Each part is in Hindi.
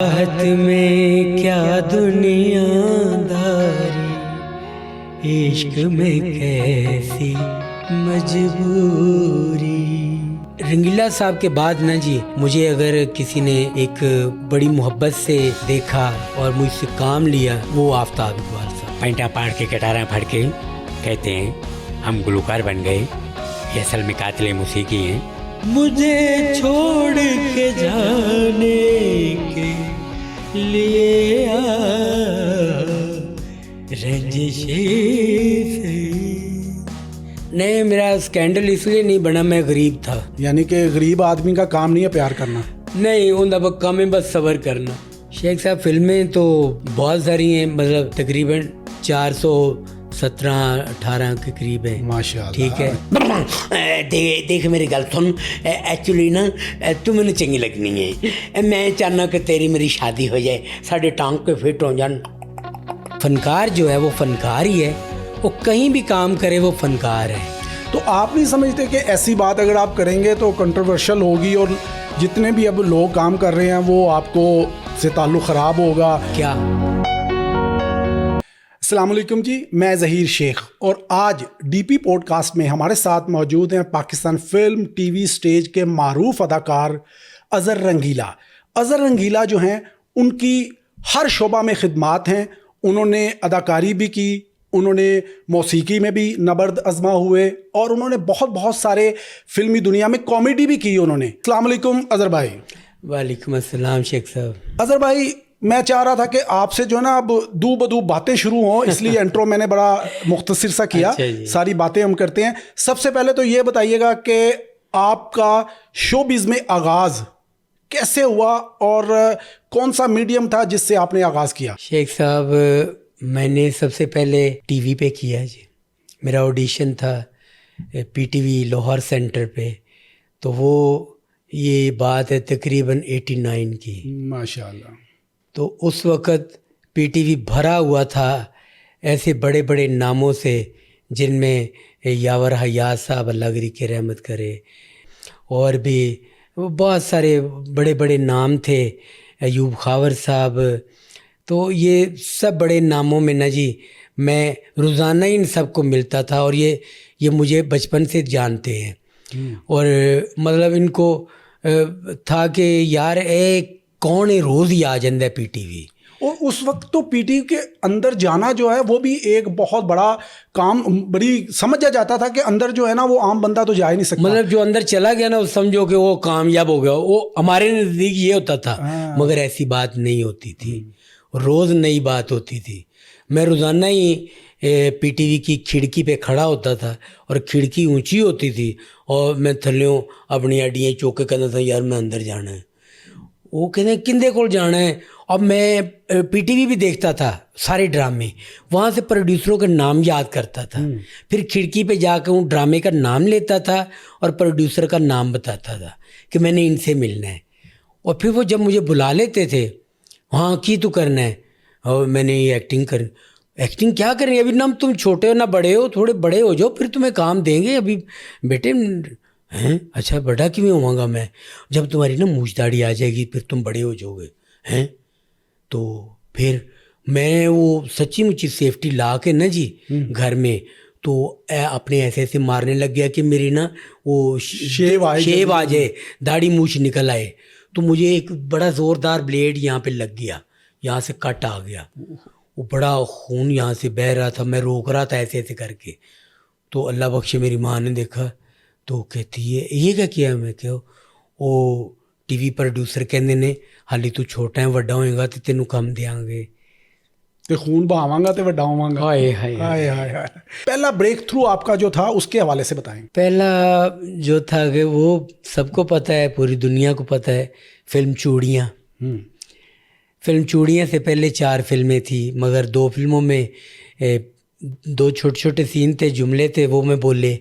चाहत में क्या दुनियादारी, इश्क में कैसी मजबूरी। रंगीला साहब के बाद ना जी, मुझे अगर किसी ने एक बड़ी मोहब्बत से देखा और मुझसे काम लिया, वो आफताब इकबाल साहब। पैंटा पाड़ के कटारा फाड़ के कहते हैं हम गुलकार बन गए, ये असल में कातिल मौसीकी हैं। मुझे छोड़ के जाने के लिए रंजिशे से। नहीं, मेरा स्कैंडल इसलिए नहीं बना, मैं गरीब था। यानी कि गरीब आदमी का काम नहीं है प्यार करना। नहीं, उनका काम है बस सब्र करना। शेख साहब फिल्में तो बहुत सारी हैं, मतलब तकरीबन 417-18 के करीब है। माशाल्लाह, ठीक है। देख मेरी गल सुन, एक्चुअली ना तू मैंने चंगी लगनी है। मैं चाहना कि तेरी मेरी शादी हो जाए, साढ़े टांग के फिट हो जान। फनकार जो है वो फनकार ही है, वो कहीं भी काम करे वो फनकार है। तो आप नहीं समझते कि ऐसी बात अगर आप करेंगे तो कंट्रोवर्शियल होगी और जितने भी अब लोग काम कर रहे हैं वो आपको से ताल्लुक़ ख़राब होगा? क्या? अस्सलाम वालेकुम जी, मैं ज़हीर शेख और आज डीपी पॉडकास्ट में हमारे साथ मौजूद हैं पाकिस्तान फिल्म टीवी स्टेज के मारूफ अदाकार अज़हर रंगीला। अज़हर रंगीला जो हैं उनकी हर शोबा में खिदमात हैं। उन्होंने अदाकारी भी की, उन्होंने मौसीकी में भी नबर्द आजमा हुए और उन्होंने बहुत सारे फिल्मी दुनिया में कॉमेडी भी की उन्होंने। अस्सलाम वालेकुम अज़हर भाई। वालेकुम अस्सलाम शेख साहब। अज़हर भाई, मैं चाह रहा था कि आपसे जो है ना अब दू बदू बातें शुरू हों, इसलिए इंट्रो मैंने बड़ा मुख्तसर सा किया। अच्छा, सारी बातें हम करते हैं। सबसे पहले तो ये बताइएगा कि आपका शोबिज़ में आगाज़ कैसे हुआ और कौन सा मीडियम था जिससे आपने आगाज़ किया? शेख साहब, मैंने सबसे पहले टीवी पे किया जी। मेरा ऑडिशन था पीटीवी लाहौर सेंटर पे, तो वो ये बात है तकरीबन 89 की। माशाल्लाह। तो उस वक़्त पीटीवी भरा हुआ था ऐसे बड़े बड़े नामों से, जिनमें यावर हयात साहब अल्लाह गरी के रहमत करे, और भी बहुत सारे बड़े बड़े नाम थे, अयूब खावर साहब। तो ये सब बड़े नामों में ना जी मैं रोज़ाना इन सब को मिलता था और ये मुझे बचपन से जानते हैं। और मतलब इनको था कि यार कौन है रोज़ ही आ जाता है पीटीवी। और उस वक्त तो पीटीवी के अंदर जाना जो है वो भी एक बहुत बड़ा काम, बड़ी समझा जाता था कि अंदर जो है ना वो आम बंदा तो जा ही नहीं सकता। मतलब जो अंदर चला गया ना, वो समझो कि वो कामयाब हो गया। वो हमारे नज़दीक ये होता था, मगर ऐसी बात नहीं होती थी। रोज़ नई बात होती थी। मैं रोज़ाना ही पीटीवी की खिड़की पे खड़ा होता था और खिड़की ऊंची होती थी और मैं थल्लों अपनी अड्डियाँ चौके कहता था यार मैं अंदर जाना है। वो कहते किंदे को जाना है। अब मैं पीटीवी भी देखता था, सारे ड्रामे वहाँ से प्रोड्यूसरों का नाम याद करता था। फिर खिड़की पे जाकर उन ड्रामे का नाम लेता था और प्रोड्यूसर का नाम बताता था कि मैंने इनसे मिलना है। और फिर वो जब मुझे बुला लेते थे, हाँ की तो करना है, और मैंने ये एक्टिंग क्या करनी है, अभी ना तुम छोटे हो ना बड़े हो, थोड़े बड़े हो जाओ फिर तुम्हें काम देंगे, अभी बेटे हैं। अच्छा बड़ा क्यों होऊंगा मैं, जब तुम्हारी ना मूछ दाढ़ी आ जाएगी फिर तुम बड़े हो जाओगे हैं। तो फिर मैं वो सच्ची मुच्ची सेफ्टी ला के ना जी घर में तो अपने ऐसे ऐसे मारने लग गया कि मेरी ना वो शेव आ जाए, दाढ़ी मूछ निकल आए। तो मुझे एक बड़ा ज़ोरदार ब्लेड यहाँ पे लग गया, यहाँ से कट आ गया, वो बड़ा खून यहाँ से बह रहा था। मैं रोक रहा था ऐसे ऐसे करके, तो अल्लाह बख्शे मेरी माँ ने देखा तो कहती है ये क्या किया। मैं क्या, वो टीवी प्रोड्यूसर कहते ने हाली तू छोटा है, वड्डा होएगा तो तेनू कम देंगे, ते खून बहावांगा ते वड्डा होवांगा। हाय हाय हाय हाय हाय। पहला ब्रेक थ्रू आपका जो था उसके हवाले से बताएं। पहला जो था कि वो सबको पता है, पूरी दुनिया को पता है, फिल्म चूड़ियाँ। फिल्म चूड़ियाँ से पहले 4 फिल्में थी, मगर 2 फिल्मों में 2 छोटे छोटे सीन थे, जुमले थे, वो मैं बोले।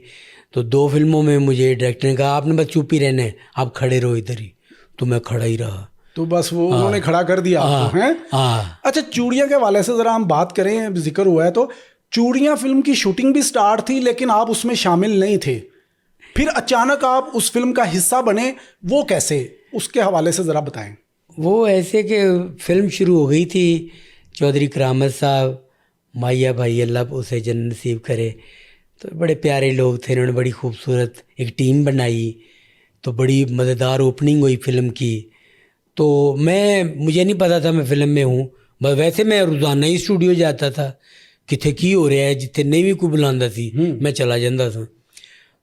तो 2 फिल्मों में मुझे डायरेक्टर ने कहा आपने बस चुप ही रहना है, आप खड़े रहो इधर ही। तो मैं खड़ा ही रहा। तो बस वो उन्होंने खड़ा कर दिया आपको, हैं? अच्छा, चूड़ियाँ के हवाले से ज़रा हम बात करें, जिक्र हुआ है तो चूड़ियाँ फिल्म की शूटिंग भी स्टार्ट थी लेकिन आप उसमें शामिल नहीं थे, फिर अचानक आप उस फिल्म का हिस्सा बने, वो कैसे, उसके हवाले से ज़रा बताएं। वो ऐसे कि फिल्म शुरू हो गई थी, चौधरी करामत साहब, माया भाई अल्लाह उसे जन्नत नसीब करे, तो बड़े प्यारे लोग थे, उन्होंने बड़ी खूबसूरत एक टीम बनाई, तो बड़ी मज़ेदार ओपनिंग हुई फिल्म की। तो मुझे नहीं पता था मैं फिल्म में हूँ, बस वैसे मैं रोज़ाना ही स्टूडियो जाता था, किथे की हो रहा है, जिथे नहीं भी कोई बुलांदा सी मैं चला जाता था।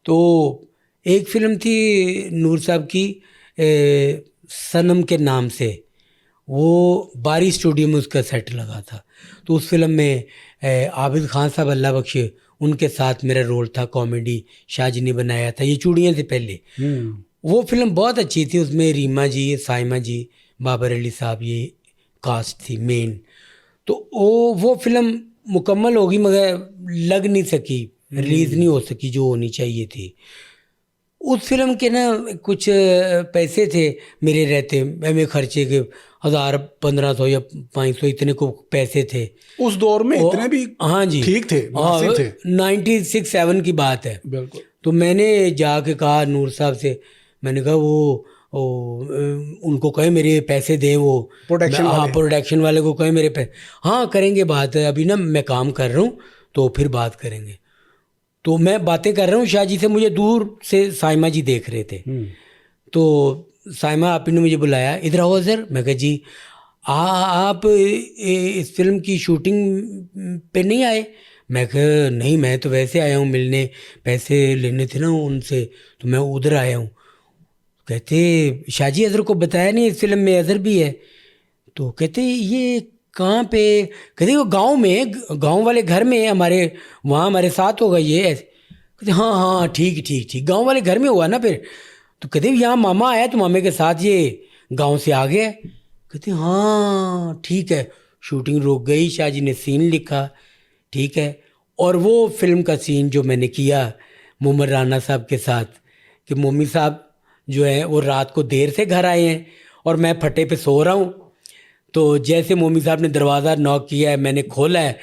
तो एक फिल्म थी नूर साहब की सनम के नाम से, वो बारी स्टूडियो में उसका सेट लगा था। तो उस फिल्म में आबिद खान साहब अल्लाह बख्शे, उनके साथ मेरा रोल था, कॉमेडी शाहजी ने बनाया था, ये चूड़ियाँ से पहले। वो फिल्म बहुत अच्छी थी, उसमें रीमा जी, साइमा जी, बाबर अली साहब, ये कास्ट थी मेन। तो वो फिल्म मुकम्मल होगी मगर लग नहीं सकी, रिलीज़ नहीं हो सकी जो होनी चाहिए थी। उस फिल्म के ना कुछ पैसे थे मेरे रहते, मैं खर्चे के 1000-1500 या 500 इतने को पैसे थे उस दौर में, इतने भी हाँ जी ठीक थे, मुनासिब थे। 96-7 की बात है। बिल्कुल। तो मैंने जाके कहा नूर साहब से, मैंने कहा वो उनको कहे मेरे पैसे दें, वो प्रोडक्शन हाँ वाले। प्रोडक्शन वाले को कहे मेरे पैसे, हाँ करेंगे बात, अभी ना मैं काम कर रहा हूँ तो फिर बात करेंगे। तो मैं बातें कर रहा हूँ शाह जी से, मुझे दूर से साइमा जी देख रहे थे। तो साइमा आप ने मुझे बुलाया, इधर आओ सर। मैं कहा जी आप इस फिल्म की शूटिंग पे नहीं आए? मैं कहा नहीं, मैं तो वैसे आया हूँ मिलने, पैसे लेने थे ना उनसे, तो मैं उधर आया हूँ। कहते शाह जी अज़हर को बताया नहीं इस फिल्म में अज़हर भी है? तो कहते ये कहाँ पे? कहते वो गांव में, गांव वाले घर में हमारे, वहाँ हमारे साथ होगा ये ऐसे। कहते हाँ हाँ ठीक ठीक ठीक, गांव वाले घर में हुआ ना फिर? तो कहते यहाँ मामा आया तो मामे के साथ ये गांव से आ गया। कहते हाँ ठीक है। शूटिंग रुक गई, शाह जी ने सीन लिखा, ठीक है। और वो फिल्म का सीन जो मैंने किया मोहम्मद राना साहब के साथ, कि मोमी साहब जो है वो रात को देर से घर आए हैं और मैं फटे पे सो रहा हूँ। तो जैसे मोमी साहब ने दरवाज़ा नॉक किया है, मैंने खोला है,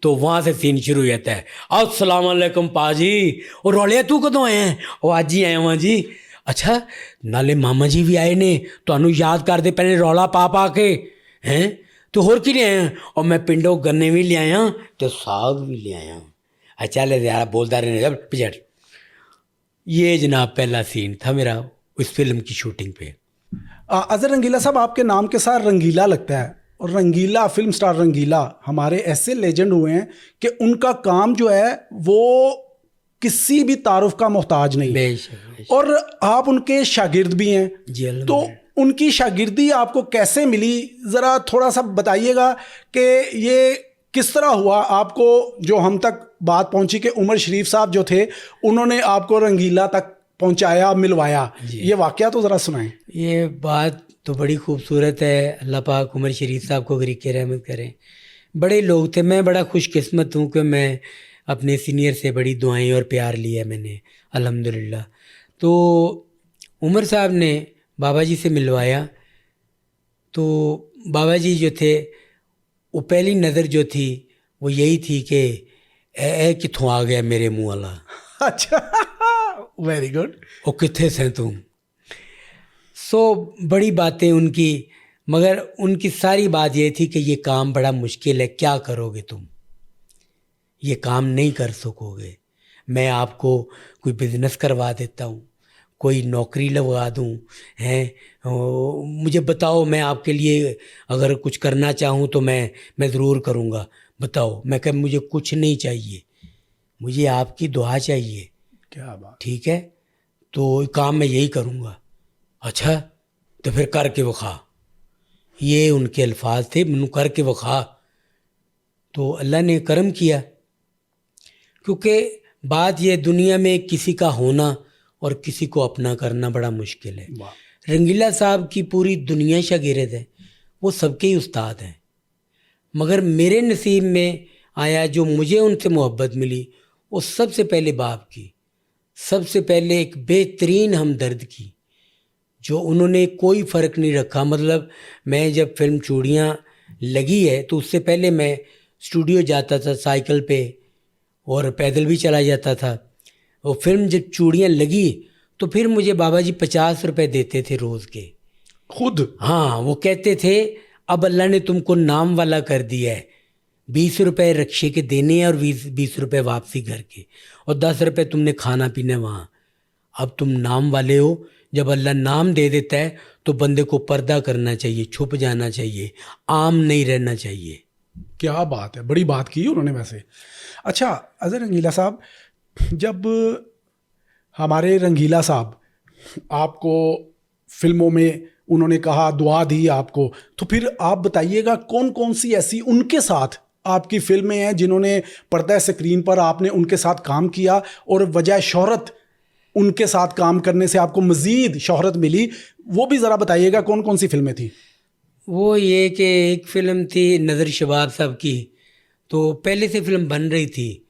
तो वहाँ से सीन शुरू हो जाता है, अस्सलाम वालेकुम पाजी, और रोलिया तू कदों आए हैं? वो आज ही आया हुआ जी। अच्छा नाले मामा जी भी आए ने, तो याद कर दे पहले रौला पा के हैं, तो होर की ले आया? और मैं पिंडों गन्ने भी ले आया तो साग भी ले आया। अच्छा ले यार बोलता रहने जब पिछड़। ये जनाब पहला सीन था मेरा उस फिल्म की शूटिंग पे। अजहर रंगीला साहब, आपके नाम के साथ रंगीला लगता है, और रंगीला, फिल्म स्टार रंगीला हमारे ऐसे लेजेंड हुए हैं कि उनका काम जो है वो किसी भी तारुफ का मोहताज नहीं। बेशक। और आप उनके शागिर्द भी हैं, तो उनकी शागिर्दी आपको कैसे मिली, ज़रा थोड़ा सा बताइएगा कि ये किस तरह हुआ आपको, जो हम तक बात पहुंची कि उमर शरीफ साहब जो थे उन्होंने आपको रंगीला तक पहुंचाया, मिलवाया, ये वाकया तो ज़रा सुनाएं। ये बात तो बड़ी खूबसूरत है, अल्लाह पाक उमर शरीफ साहब को गरीक़ रहमत करें। बड़े लोग थे, मैं बड़ा खुशकिस्मत हूँ कि मैं अपने सीनियर से बड़ी दुआएं और प्यार लिया मैंने, अल्हम्दुलिल्लाह। तो उमर साहब ने बाबा जी से मिलवाया, तो बाबा जी जो थे वो पहली नज़र जो थी वो यही थी कि ए कित्थों आ गया मेरे मुँह वाला। अच्छा, वेरी गुड। वो कित्थे से तुम? सो बड़ी बातें उनकी, मगर उनकी सारी बात ये थी कि ये काम बड़ा मुश्किल है, क्या करोगे तुम, ये काम नहीं कर सकोगे, मैं आपको कोई बिज़नेस करवा देता हूँ, कोई नौकरी लगवा दूँ, हैं मुझे बताओ, मैं आपके लिए अगर कुछ करना चाहूँ तो मैं ज़रूर करूँगा, बताओ। मैं कह मुझे कुछ नहीं चाहिए, मुझे आपकी दुआ चाहिए। क्या बात। ठीक है, तो काम मैं यही करूँगा। अच्छा तो फिर करके वखा, ये उनके अल्फाज थे, मैनू करके वखा। तो अल्लाह ने करम किया, क्योंकि बात यह दुनिया में किसी का होना और किसी को अपना करना बड़ा मुश्किल है। रंगीला साहब की पूरी दुनिया शागिर्द है, वो सबके ही उस्ताद हैं, मगर मेरे नसीब में आया जो मुझे उनसे मोहब्बत मिली वो सबसे पहले बाप की, सबसे पहले एक बेहतरीन हमदर्द की, जो उन्होंने कोई फ़र्क नहीं रखा। मतलब मैं जब फिल्म चूड़ियाँ लगी है तो उससे पहले मैं स्टूडियो जाता था साइकिल पे और पैदल भी चला जाता था। वो फिल्म जब चूड़ियाँ लगी तो फिर मुझे बाबा जी 50 रुपये देते थे रोज़ के, खुद? हाँ, वो कहते थे अब अल्लाह ने तुमको नाम वाला कर दिया है, 20 रुपए रक्षे के देने हैं और 20 रुपए वापसी घर के, और 10 रुपए तुमने खाना पीना वहाँ। अब तुम नाम वाले हो, जब अल्लाह नाम दे देता है तो बंदे को पर्दा करना चाहिए, छुप जाना चाहिए, आम नहीं रहना चाहिए। क्या बात है, बड़ी बात की उन्होंने वैसे। अच्छा अजहर रंगीला साहब, जब हमारे रंगीला साहब आपको फिल्मों में उन्होंने कहा, दुआ दी आपको, तो फिर आप बताइएगा कौन कौन सी ऐसी उनके साथ आपकी फिल्में हैं जिन्होंने पर्दा स्क्रीन पर आपने उनके साथ काम किया और वजह शोहरत उनके साथ काम करने से आपको मज़ीद शोहरत मिली, वो भी ज़रा बताइएगा कौन कौन सी फिल्में थी? वो ये कि एक फ़िल्म थी नज़र शबाब साहब की, तो पहले से फिल्म बन रही थी,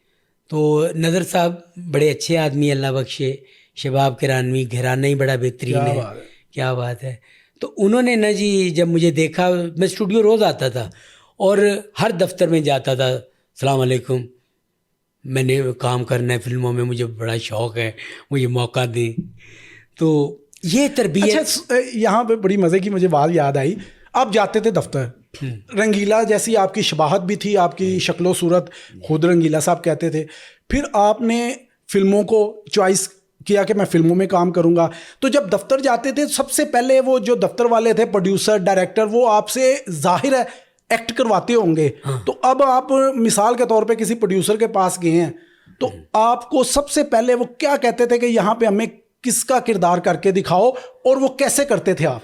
तो नज़र साहब बड़े अच्छे आदमी, अल्लाह बख्शे, शबाब किरानवी, घराना ही बड़ा बेहतरीन है, क्या बात है। तो उन्होंने ना जी जब मुझे देखा, मैं स्टूडियो रोज़ आता था और हर दफ्तर में जाता था, अस्सलाम वालेकुम, मैंने काम करना है फिल्मों में, मुझे बड़ा शौक़ है, मुझे मौका दें। तो ये तरबियत। अच्छा यहाँ पे बड़ी मज़े की मुझे बात याद आई, आप जाते थे दफ्तर, रंगीला जैसी आपकी शबाहत भी थी, आपकी शक्लो सूरत खुद रंगीला साहब कहते थे, फिर आपने फिल्मों को चॉइस किया कि मैं फिल्मों में काम करूंगा। तो जब दफ्तर जाते थे सबसे पहले वो जो दफ्तर वाले थे, प्रोड्यूसर डायरेक्टर, वो आपसे जाहिर है एक्ट करवाते होंगे। हाँ। तो अब आप मिसाल के तौर पे किसी प्रोड्यूसर के पास गए हैं, तो आपको सबसे पहले वो क्या कहते थे कि यहाँ पे हमें किसका किरदार करके दिखाओ, और वो कैसे करते थे आप?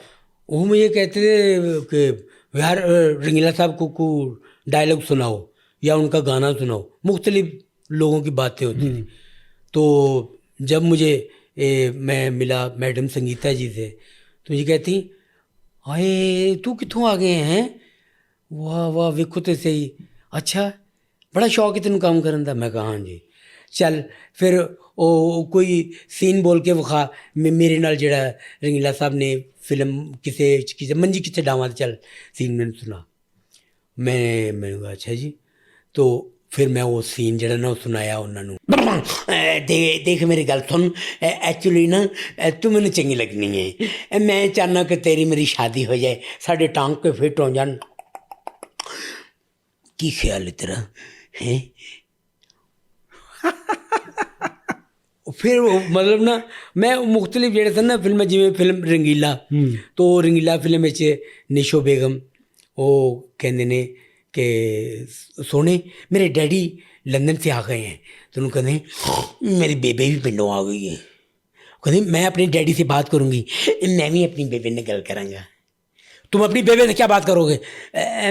वो मुझे कहते थे कि यार रंगीला साहब को डायलॉग सुनाओ या उनका गाना सुनाओ, मुख्तलिफ लोगों की बातें होती थी। तो जब मुझे मैं मिला मैडम संगीता जी से, तो ये कहती, आए तू कितों आ गए हैं, वाह वाह वेखो तो सही, अच्छा बड़ा शौक है तेन काम करन दा। मैं कहा हाँ जी। चल फिर ਉਹ ਕੋਈ ਸੀਨ ਬੋਲ ਕੇ ਵਿਖਾ, ਮੇਰੇ ਨਾਲ ਜਿਹੜਾ ਰੰਗੀਲਾ ਸਾਹਿਬ ਨੇ ਫਿਲਮ ਕਿਸੇ ਮੰਜੀ ਕਿੱਥੇ ਡਾਵਾਂ ਤੇ ਚੱਲ ਸੀਨ ਮੈਨੂੰ ਸੁਣਾ। ਮੈਨੂੰ ਕਹਾ ਅੱਛਾ ਜੀ। तो फिर मैं वो सीन ਜਿਹੜਾ ਨਾ ਉਹ ਸੁਣਾਇਆ ਉਹਨਾਂ ਨੂੰ। देख मेरी गल सुन, एक्चुअली ना तू मैंने चंगी लगनी है, मैं चाहना कि तेरी मेरी शादी हो जाए, साढ़े टांग पे फिट हो जान। की ख्याल है तेरा है? फिर मतलब ना मैं मुख्तलिफ ਜਿਹੜੇ ਸਨ ਨਾ ਫਿਲਮਾਂ, ਜਿਵੇਂ ਫਿਲਮ ਰੰਗੀਲਾ, तो रंगीला फिल्म ਵਿੱਚ ਨਿਸ਼ੋ ਬੇਗਮ ਉਹ ਕਹਿੰਦੇ ਨੇ कि सोने मेरे डैडी लंदन से आ गए हैं, तो उन्होंने कहते मेरी बेबे भी पिंडों आ गई है, कहते मैं अपनी डैडी से बात करूँगी। मैं भी अपनी बेबे ने गल करांगा। तुम अपनी बेबे से क्या बात करोगे?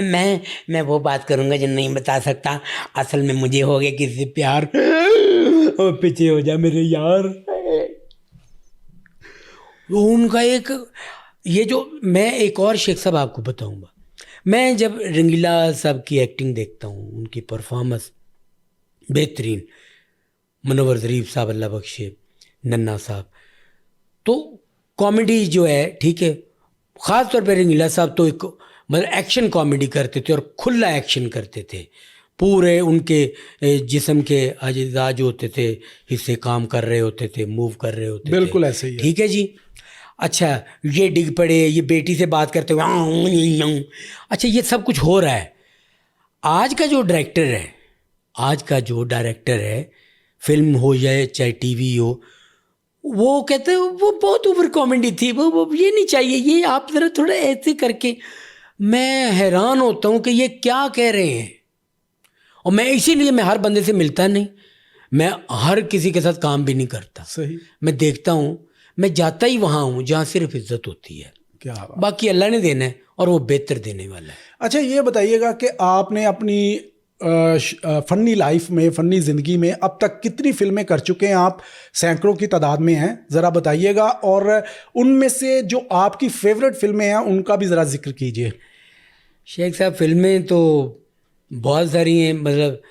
मैं वो बात करूँगा जो नहीं बता सकता, असल में मुझे हो गया किसी से प्यार। और पीछे हो जा मेरे यार। तो उनका एक ये जो मैं एक और शेख साहब आपको बताऊंगा, मैं जब रंगीला साहब की एक्टिंग देखता हूँ, उनकी परफॉर्मेंस बेहतरीन, मनोवर ज़रीफ साहब अल्लाह बख्शे, नन्ना साहब, तो कॉमेडी जो है ठीक है, ख़ास तौर पर रंगीला साहब तो एक मतलब एक्शन कॉमेडी करते थे और खुला एक्शन करते थे, पूरे उनके जिस्म के अज़ा जो होते थे हिस्से काम कर रहे होते थे, मूव कर रहे होते थे, बिल्कुल ऐसे ही है। ठीक है जी। अच्छा ये डिग पड़े, ये बेटी से बात करते हुए, अच्छा ये सब कुछ हो रहा है। आज का जो डायरेक्टर है, फिल्म हो जाए चाहे टीवी हो, वो कहते हैं वो बहुत ओवर कॉमेडी थी, वो ये नहीं चाहिए, ये आप ज़रा थोड़ा ऐसे करके। मैं हैरान होता हूँ कि ये क्या कह रहे हैं, और मैं इसीलिए मैं हर बंदे से मिलता नहीं, मैं हर किसी के साथ काम भी नहीं करता। सही। मैं देखता हूँ, मैं जाता ही वहाँ हूँ जहाँ सिर्फ इज्जत होती है, क्या बात। बाकी अल्लाह ने देना है और वो बेहतर देने वाला है। अच्छा ये बताइएगा कि आपने अपनी फ़नी लाइफ में, फ़नी ज़िंदगी में अब तक कितनी फिल्में कर चुके हैं आप? सैकड़ों की तादाद में हैं, ज़रा बताइएगा, और उनमें से जो आपकी फेवरेट फिल्में हैं उनका भी ज़रा जिक्र कीजिए। शेख साहब फिल्में तो बहुत सारी हैं, मतलब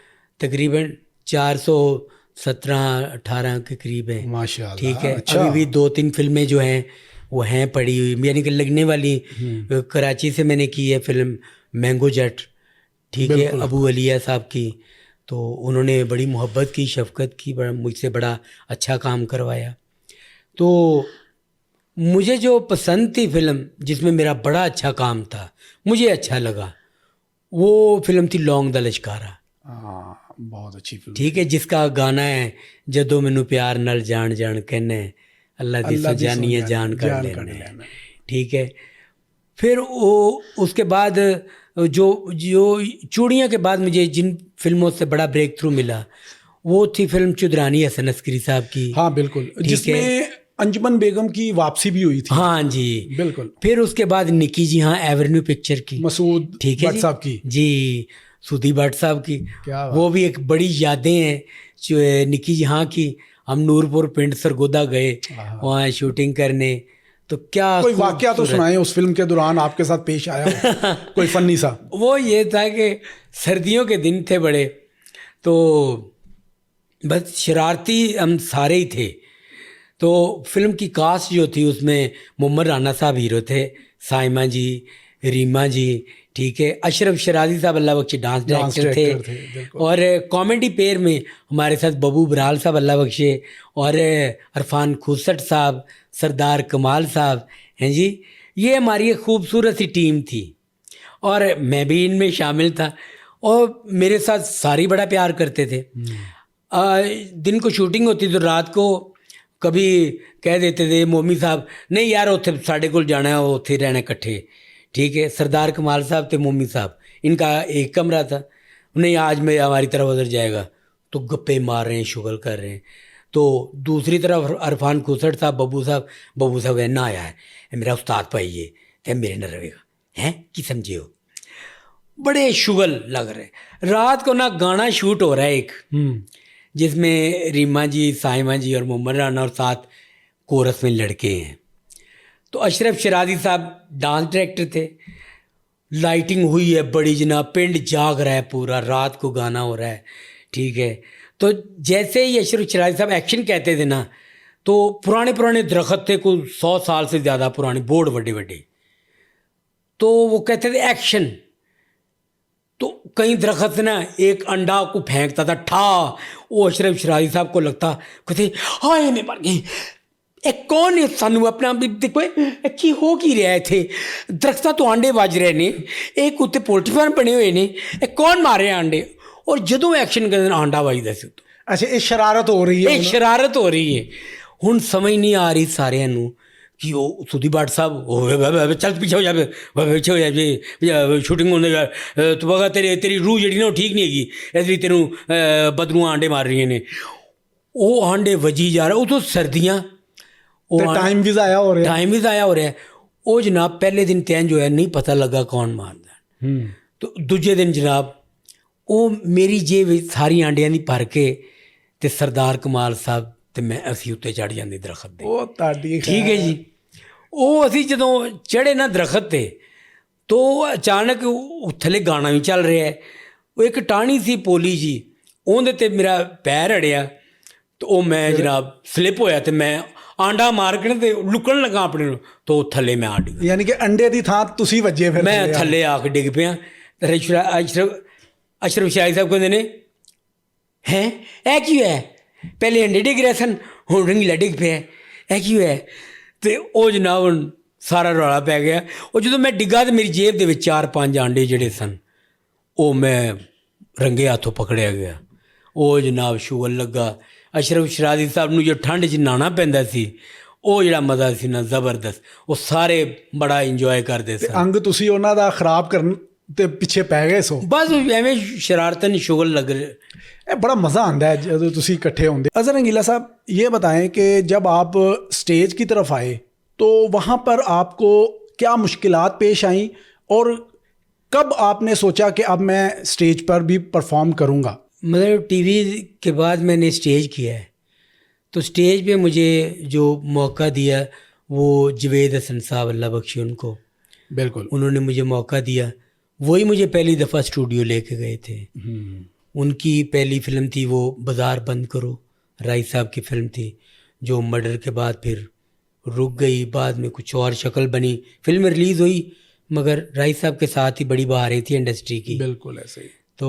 तकरीबन 417-18 के करीब हैं, माशाल्लाह। ठीक है। अच्छा। अभी भी 2-3 फिल्में जो हैं वो हैं पड़ी हुई, यानी कि लगने वाली। कराची से मैंने की है फिल्म मैंगो जट, ठीक है, अबू अलिया साहब की, तो उन्होंने बड़ी मोहब्बत की, शफकत की, बड़ा मुझसे बड़ा अच्छा काम करवाया। तो मुझे जो पसंद थी फिल्म, जिसमें मेरा बड़ा अच्छा काम था, मुझे अच्छा लगा, वो फिल्म थी लौंग दा लश्कारा। हाँ, बहुत अच्छी फिल्म। ठीक है, जिसका गाना है जदों मैनू प्यार नाल जान जान कहने, अल्लाह दी सो जानी है जान कर लेने। ठीक है, फिर वो उसके बाद जो जो चूड़ियाँ के बाद मुझे जिन फिल्मों से बड़ा ब्रेक थ्रू मिला, वो थी फिल्म चुदरानी हसन अस्करी साहब की। हाँ बिल्कुल, जिसमें अंजुमन बेगम की वापसी भी हुई थी। हाँ जी बिल्कुल। फिर उसके बाद निकी जी, हाँ, एवेन्यू पिक्चर की, मसूद ठीक है भट्ट जी, साहब की। जी, सूदी भट्ट साहब की, क्या बात। वो भी एक बड़ी यादें हैं जो निकी जी हाँ की। हम नूरपुर पिंड सरगोदा गए वहाँ शूटिंग करने, तो क्या कोई वाकया तो खूबसूरत- सुनाए उस फिल्म के दौरान आपके साथ पेश आया हो, कोई फनी सा। वो ये था कि सर्दियों के दिन थे बड़े, तो बस शरारती हम सारे ही थे। तो फिल्म की कास्ट जो थी उसमें मोहम्मद राना साहब हीरो थे, साइमा जी, रीमा जी, ठीक है, अशरफ शराजी साहब अल्लाह बख्शे डांस डायरेक्टर थे, और कॉमेडी पेयर में हमारे साथ बबू बराल साहब अल्लाह बख्शे, और अरफान खुसट साहब, सरदार कमाल साहब हैं जी। ये हमारी एक खूबसूरत सी टीम थी और मैं भी इनमें शामिल था, और मेरे साथ सारी बड़ा प्यार करते थे। दिन को शूटिंग होती तो रात को कभी कह देते थे मोमी साहब, नहीं यार उत्थे साढ़े कोल जाना है, उत्थे रहना इकट्ठे, ठीक है। सरदार कमाल साहब थे मोमी साहब, इनका एक कमरा था, नहीं आज मैं हमारी तरफ उधर जाएगा, तो गप्पे मार रहे हैं, शुगल कर रहे हैं। तो दूसरी तरफ अरफान खुसट साहब, बबू साहब ना आया है मेरा उस्ताद भाई, ये ते मेरे न रहेगा हैं कि समझे हो, बड़े शुगल लग रहे। रात को ना गाना शूट हो रहा है एक, जिसमें रीमा जी, साइमा जी और मोहम्मद राना और साथ कोरस में लड़के हैं। तो अशरफ शराजी साहब डांस डायरेक्टर थे। लाइटिंग हुई है बड़ी जनाब, पिंड जाग रहा है पूरा, रात को गाना हो रहा है, ठीक है। तो जैसे ही अशरफ शराजी साहब एक्शन कहते थे ना, तो पुराने दरख्त थे, कोई 100 साल से ज़्यादा पुराने, बोर्ड बड़े, तो वो कहते थे एक्शन, तो कई दरख्त ना एक अंडा को फेंकता था, ठा, वो अशरफ शराजी साहब को लगता, कहते हाय मैं मर गई, एक कौन है सानू अपना देखो की हो की रहा है थे, दरख्तां तो आंडे वज रहे ने, एक उत्ते पोल्ट्री फार्म बने हुए ने, कौन मार रहे आंडे, और जदों एक्शन करते आंडा वजदा सी। अच्छा, ये शरारत हो रही है, ये शरारत हो रही है। हुण समझ नहीं आ रही सारिਆਂ ਨੂੰ कि वो सुधी भट्ट साहब चल पीछे हो जाए, पीछे हो जाए, शूटिंग होने तो बगा तेरी रूह जी ना ठीक नहीं हैगी, इसलिए तेनों बदरू आंडे मार रही ने, वो आंडे वजी जा रहे, वो तो सर्दियाँ, टाइम भी ज़ाया हो रहा है। वो जनाब पहले दिन तैन जो है नहीं पता लगा कौन मारदा, तो दूजे दिन जनाब वो मेरी जेब सारी आंडियां दी भर के ते सरदार कमाल साहब ते मैं असी उत्ते चढ़ जाते दरख्त दे। ਉਹ ਤੁਹਾਡੀ ठीक है जी। ਉਹ ਅਸੀਂ ਜਦੋਂ ਚੜ੍ਹੇ ਨਾ ਦਰਖਤ ਤੇ, तो अचानक थल्ले गाना भी चल रहा है, वो एक टाणी सी पोली जी, ਉਹਦੇ ਤੇ मेरा पैर अड़िया, तो वो मैं जनाब स्लिप होया, तो मैं आंडा मार के ते लुकन लगा अपने ਨੂੰ, तो थल्ले मैं आ डिगा, यानी कि अंडे ਦੀ ਥਾਂ ਤੁਸੀਂ ਵੱਜੇ ਫਿਰ मैं थल्ले आके डिग पिया। अशरफ शाही साहब कहते ने हैं ऐ की है, पहले अंडे डिग रहे सन, हुण रंगीला डिग पिया, ऐ की है, तो वो जनाब हुण सारा रौला पै गया। और जो मैं डिग्गा तो मेरी जेब दे विच 4-5 आंडे जिहड़े सन, वो मैं रंगे हाथों पकड़िया गया। वो जनाब शुगल लगा। अशरफ शराजी साहब नूं जो ठंड च नहाना पैंदा सी, ਉਹ ਜਿਹੜਾ ਮਜ਼ਾ ਸੀ ਨਾ ਜ਼ਬਰਦਸਤ, ਉਹ ਸਾਰੇ ਬੜਾ ਇੰਜੋਏ ਕਰਦੇ ਸਨ। ਅੰਗ ਤੁਸੀਂ ਉਹਨਾਂ ਦਾ ਖਰਾਬ ਕਰਨ ਤੇ ਪਿੱਛੇ ਪੈ ਗਏ ਸੋ, ਬਸ ਐਵੇਂ शरारतन शुगल लग रहे। बड़ा मज़ा आता है जब तुसी इकट्ठे होंगे। अज़हर रंगीला साहब, ये बताएं कि जब आप स्टेज की तरफ आए तो वहाँ पर आपको क्या मुश्किलात पेश आई, और कब आपने सोचा कि अब मैं स्टेज पर भी परफॉर्म करूँगा? मतलब टीवी के बाद मैंने स्टेज किया है, तो स्टेज पे मुझे जो मौका दिया वो जवेद हसन साहब अल्लाह बख्शे उनको, बिल्कुल, उन्होंने मुझे मौका दिया। वही मुझे पहली दफ़ा स्टूडियो लेके गए थे। उनकी पहली फ़िल्म थी वो बाज़ार बंद करो, राय साहब की फ़िल्म थी, जो मर्डर के बाद फिर रुक गई, बाद में कुछ और शक्ल बनी, फिल्म रिलीज़ हुई, मगर राय साहब के साथ ही बड़ी बहार रही थी इंडस्ट्री की। बिल्कुल ऐसे ही। तो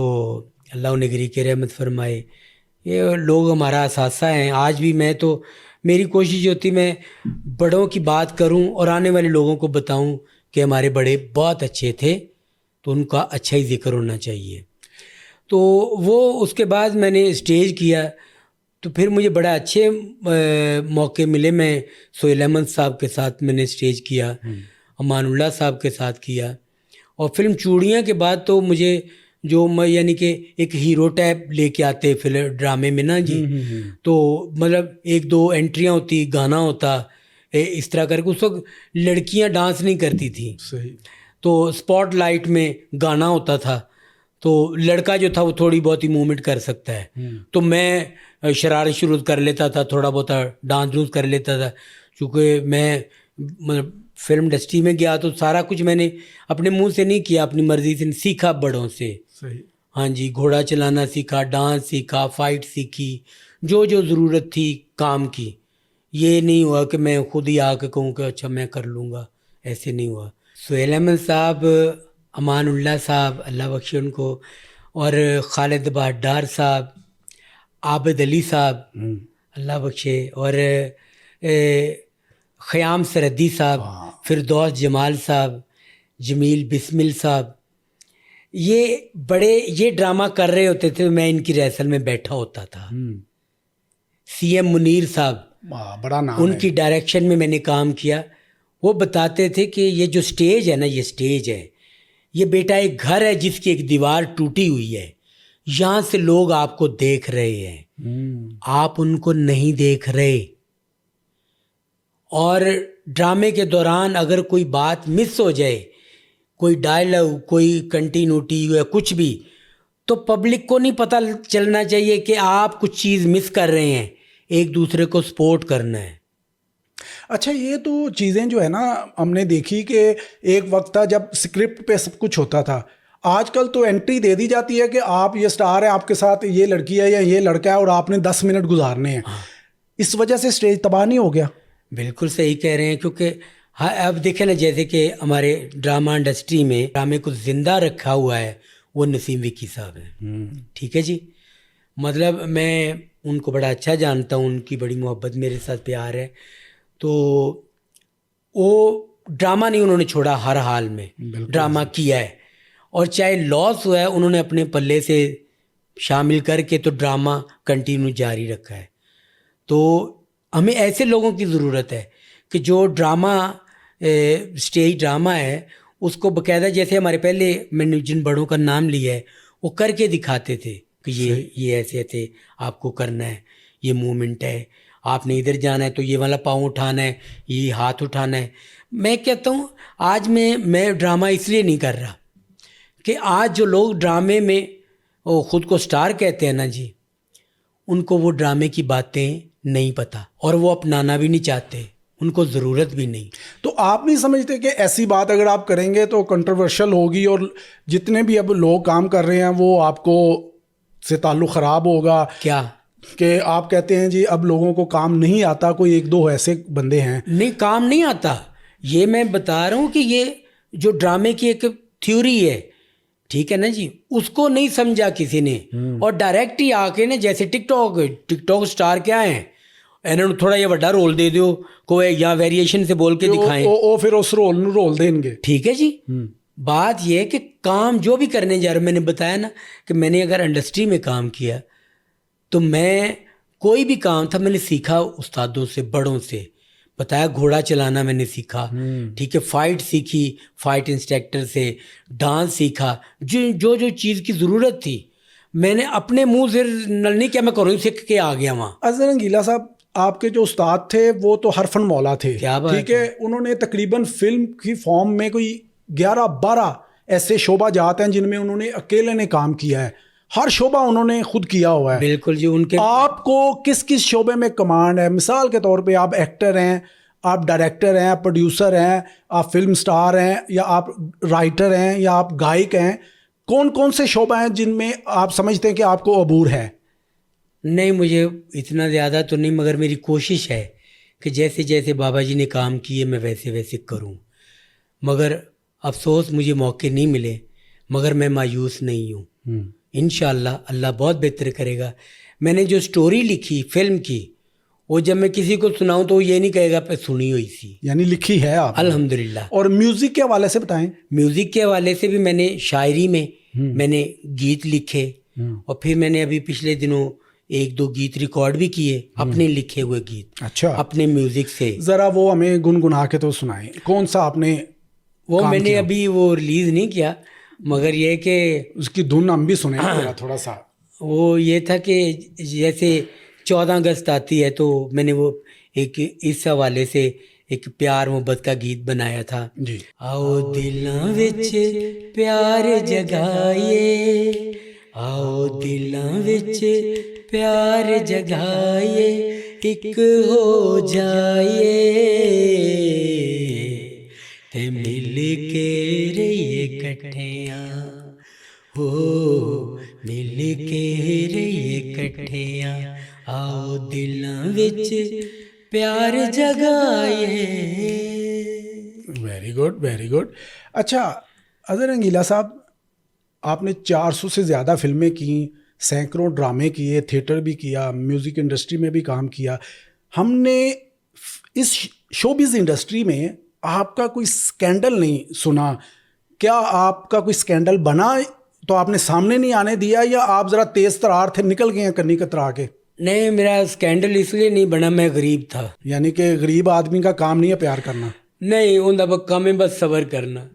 अल्लाह उन्हें गिरी के रहमत फरमाए। ये लोग हमारा असासा हैं। आज भी मैं तो मेरी कोशिश होती मैं बड़ों की बात करूं और आने वाले लोगों को बताऊं कि हमारे बड़े बहुत अच्छे थे, तो उनका अच्छा ही जिक्र होना चाहिए। तो वो उसके बाद मैंने स्टेज किया, तो फिर मुझे बड़ा अच्छे मौके मिले। मैं सोहेल अहमद साहब के साथ मैंने स्टेज किया, अमानुल्लाह साहब के साथ किया, और फिल्म चूड़ियाँ के बाद तो मुझे जो मैं यानी कि एक हीरो टाइप लेके आते फिल्म ड्रामे में ना जी, तो मतलब एक दो एंट्रियाँ होती, गाना होता, इस तरह करके। उस वक्त लड़कियाँ डांस नहीं करती थी, सही। तो स्पॉटलाइट में गाना होता था, तो लड़का जो था वो थोड़ी बहुत ही मूवमेंट कर सकता है, तो मैं शरारत शुरू कर लेता था, थोड़ा बहुत डांस डूंस कर लेता था। क्योंकि मैं मतलब फिल्म इंडस्ट्री में गया तो सारा कुछ मैंने अपने मुंह से नहीं किया, अपनी मर्जी से सीखा बड़ों से। सही। हाँ जी, घोड़ा चलाना सीखा, डांस सीखा, फाइट सीखी, जो जो ज़रूरत थी काम की। ये नहीं हुआ कि मैं खुद ही आके कहूँ कि अच्छा मैं कर लूँगा, ऐसे नहीं हुआ। सोहेल अहमद साहब, अमानुल्लाह साहब, अल्लाह बख्शे उनको, और खालिद बहादुर साहब, आबिद अली साहब, अल्लाह बख्शे, और ख़याम सरहदी साहब, फिरदौस जमाल साहब, जमील बिस्मिल साहब, ये ड्रामा कर रहे होते थे, मैं इनकी रिहर्सल में बैठा होता था। सीएम मुनीर साहब, बड़ा नाम उनकी डायरेक्शन में मैंने काम किया। वो बताते थे कि ये जो स्टेज है ना, ये स्टेज है, ये बेटा एक घर है जिसकी एक दीवार टूटी हुई है, यहाँ से लोग आपको देख रहे हैं, आप उनको नहीं देख रहे। और ड्रामे के दौरान अगर कोई बात मिस हो जाए, कोई डायलॉग, कोई कंटिन्यूटी या कुछ भी, तो पब्लिक को नहीं पता चलना चाहिए कि आप कुछ चीज़ मिस कर रहे हैं, एक दूसरे को सपोर्ट करना है। अच्छा, ये तो चीज़ें जो है ना हमने देखी कि एक वक्त था जब स्क्रिप्ट पे सब कुछ होता था। आजकल तो एंट्री दे दी जाती है कि आप ये स्टार है, आपके साथ ये लड़की है या ये लड़का है और आपने 10 मिनट गुजारने हैं। इस वजह से स्टेज तबाह नहीं हो गया? बिल्कुल सही कह रहे हैं, क्योंकि हाँ अब देखें ना, जैसे कि हमारे ड्रामा इंडस्ट्री में ड्रामे को ज़िंदा रखा हुआ है वो नसीम विकी साहब हैं। ठीक है जी, मतलब मैं उनको बड़ा अच्छा जानता हूँ, उनकी बड़ी मोहब्बत मेरे साथ प्यार है, तो वो ड्रामा नहीं उन्होंने छोड़ा, हर हाल में ड्रामा किया है, और चाहे लॉस हुआ है उन्होंने अपने पल्ले से शामिल करके तो ड्रामा कंटिन्यू जारी रखा है। तो हमें ऐसे लोगों की ज़रूरत है कि जो ड्रामा स्टेज ड्रामा है उसको बकायदा, जैसे हमारे पहले मैंने जिन बड़ों का नाम लिया है वो करके दिखाते थे कि ये ऐसे थे, आपको करना है, ये मूवमेंट है, आपने इधर जाना है तो ये वाला पाँव उठाना है, ये हाथ उठाना है। मैं कहता हूँ आज मैं ड्रामा इसलिए नहीं कर रहा कि आज जो लोग ड्रामे में वो ख़ुद को स्टार कहते हैं ना जी, उनको वो ड्रामे की बातें नहीं पता और वो अपनाना भी नहीं चाहते, उनको ज़रूरत भी नहीं। तो आप नहीं समझते कि ऐसी बात अगर आप करेंगे तो कंट्रोवर्शियल होगी और जितने भी अब लोग काम कर रहे हैं वो आपको से ताल्लुक़ ख़राब होगा? क्या कि आप कहते हैं जी अब लोगों को काम नहीं आता, कोई एक दो ऐसे बंदे हैं? नहीं, काम नहीं आता, ये मैं बता रहा हूँ कि ये जो ड्रामे की एक थ्योरी है, ठीक है ना जी, उसको नहीं समझा किसी ने, और डायरेक्ट ही आके ना, जैसे टिकटॉक स्टार क्या है, इन्होंने थोड़ा ये बड़ा रोल दे दो कोई या वेरिएशन से बोल के दिखाएं, ओ फिर उस रोल देंगे। ठीक है जी। बात ये है कि काम जो भी करने जा रहे हो, मैंने बताया ना कि मैंने अगर इंडस्ट्री में काम किया तो मैं कोई भी काम था मैंने सीखा उस्तादों से, बड़ों से, बताया घोड़ा चलाना मैंने सीखा, ठीक है, फाइट सीखी फाइट इंस्ट्रक्टर से, डांस सीखा, जो चीज़ की ज़रूरत थी मैंने अपने मुंह से नहीं क्या मैं करूँ, सीख के आ गया वहाँ। अज़र रंगीला साहब, आपके जो उस्ताद थे वो तो हरफन मौला थे, क्या बात ठीक है, उन्होंने तकरीबन फिल्म की फॉर्म में कोई 11-12 ऐसे शोबा जात हैं जिनमें उन्होंने अकेले ने काम किया है, हर शोबा उन्होंने खुद किया हुआ है। बिल्कुल जी। उनके आपको किस किस शोबे में कमांड है? मिसाल के तौर पे आप एक्टर हैं, आप डायरेक्टर हैं, आप प्रोड्यूसर हैं, आप फिल्म स्टार हैं, या आप राइटर हैं, या आप गायक हैं, कौन कौन से शोबा हैं जिनमें आप समझते हैं कि आपको अबूर है? नहीं, मुझे इतना ज़्यादा तो नहीं, मगर मेरी कोशिश है कि जैसे जैसे बाबा जी ने काम किए मैं वैसे वैसे करूं, मगर अफसोस मुझे मौके नहीं मिले, मगर मैं मायूस नहीं हूं। इंशाअल्लाह अल्लाह बहुत बेहतर करेगा। मैंने जो स्टोरी लिखी फिल्म की वो जब मैं किसी को सुनाऊं तो वो ये नहीं कहेगा पे सुनी हुई सी। यानी लिखी है आप। अल्हम्दुलिल्लाह। और म्यूजिक के हवाले से बताएं। म्यूजिक के हवाले से भी मैंने शायरी में मैंने गीत लिखे और फिर मैंने अभी पिछले दिनों 1-2 गीत रिकॉर्ड भी किए, अपने लिखे हुए गीत। अच्छा। अपने म्यूजिक से। जरा वो हमें गुनगुना के तो सुनाएं, कौन सा आपने वो मैंने अभी वो रिलीज नहीं किया, मगर ये कि उसकी धुन हम भी सुने जरा थोड़ा सा। वो ये था कि जैसे 14 अगस्त आती है तो मैंने वो एक इस हवाले से एक प्यार मोहब्बत का गीत बनाया था जी। आओ दिलां विच प्यार जगाइए, आओ दिलां विच प्यार जगाइए, एक हो जाइए ते मिल के रहिए कट्ठियां, हो मिल के रहिए कट्ठियां, आओ दिलां विच प्यार जगाइए। Very good, very good. अच्छा अजहर रंगीला साहब, आपने 400 से ज़्यादा फिल्में की, सैकड़ों ड्रामे किए, थिएटर भी किया, म्यूज़िक इंडस्ट्री में भी काम किया। हमने इस शोबिज़ इंडस्ट्री में आपका कोई स्कैंडल नहीं सुना। क्या आपका कोई स्कैंडल बना तो आपने सामने नहीं आने दिया, या आप ज़रा तेज़ तरार थे, निकल गए हैं कन्नी कतरा के? नहीं, मेरा स्कैंडल इसलिए नहीं बना, मैं गरीब था। यानी कि गरीब आदमी का काम नहीं है प्यार करना। नहीं, उनका काम है बस सब्र करना।